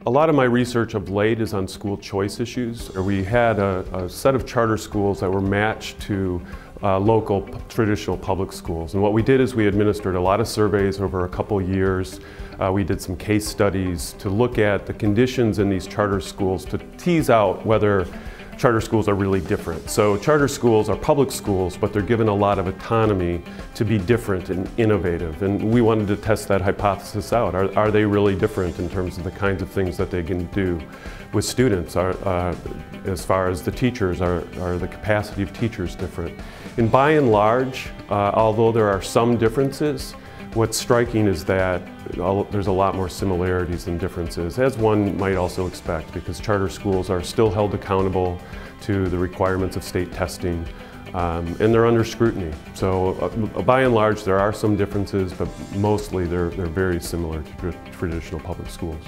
A lot of my research of late is on school choice issues. We had a set of charter schools that were matched to local traditional public schools. And what we did is we administered a lot of surveys over a couple years. We did some case studies to look at the conditions in these charter schools to tease out whether charter schools are really different. So charter schools are public schools, but they're given a lot of autonomy to be different and innovative. And we wanted to test that hypothesis out. Are they really different in terms of the kinds of things that they can do with students? As far as the teachers, are the capacity of teachers different? And by and large, although there are some differences, what's striking is that there's a lot more similarities than differences, as one might also expect, because charter schools are still held accountable to the requirements of state testing, and they're under scrutiny. So by and large, there are some differences, but mostly they're very similar to traditional public schools.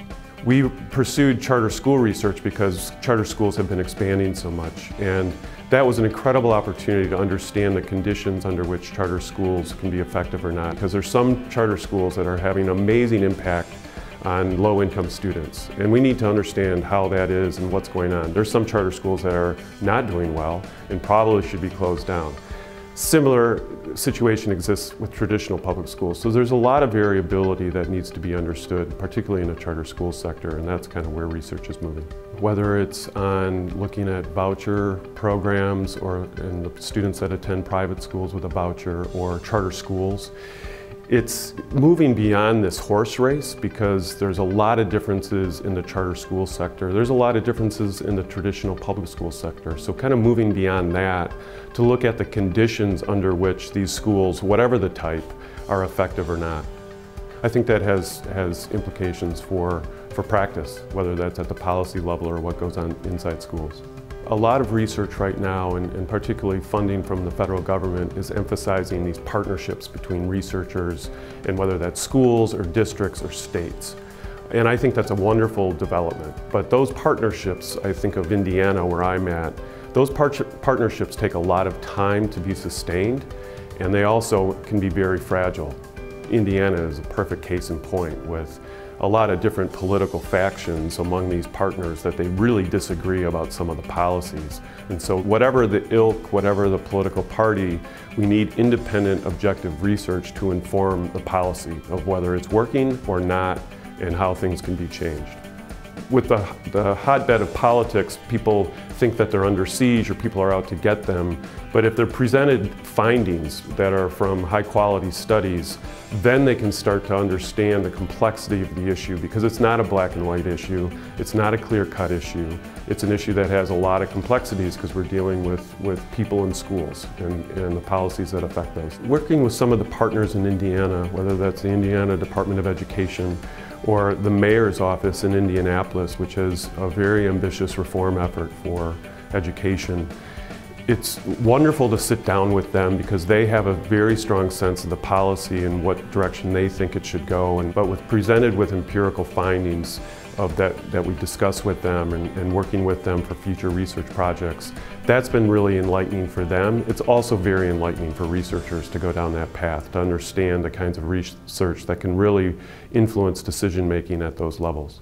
We pursued charter school research because charter schools have been expanding so much, and that was an incredible opportunity to understand the conditions under which charter schools can be effective or not, because there's some charter schools that are having amazing impact on low-income students, and we need to understand how that is and what's going on. There's some charter schools that are not doing well and probably should be closed down. Similar situation exists with traditional public schools. So there's a lot of variability that needs to be understood, particularly in the charter school sector, and that's kind of where research is moving. Whether it's on looking at voucher programs or in the students that attend private schools with a voucher or charter schools, it's moving beyond this horse race because there's a lot of differences in the charter school sector. There's a lot of differences in the traditional public school sector. So kind of moving beyond that to look at the conditions under which these schools, whatever the type, are effective or not. I think that has implications for practice, whether that's at the policy level or what goes on inside schools. A lot of research right now, and particularly funding from the federal government, is emphasizing these partnerships between researchers, and whether that's schools or districts or states. And I think that's a wonderful development. But those partnerships, I think of Indiana where I'm at, those partnerships take a lot of time to be sustained, and they also can be very fragile. Indiana is a perfect case in point, with a lot of different political factions among these partners that they really disagree about some of the policies. And so whatever the ilk, whatever the political party, we need independent, objective research to inform the policy of whether it's working or not and how things can be changed. With the hotbed of politics, people think that they're under siege or people are out to get them. But if they're presented findings that are from high-quality studies, then they can start to understand the complexity of the issue, because it's not a black and white issue. It's not a clear-cut issue. It's an issue that has a lot of complexities because we're dealing with people in schools and the policies that affect those. Working with some of the partners in Indiana, whether that's the Indiana Department of Education or the mayor's office in Indianapolis, which has a very ambitious reform effort for education. It's wonderful to sit down with them because they have a very strong sense of the policy and what direction they think it should go. But presented with empirical findings that we discuss with them and working with them for future research projects, that's been really enlightening for them. It's also very enlightening for researchers to go down that path, to understand the kinds of research that can really influence decision making at those levels.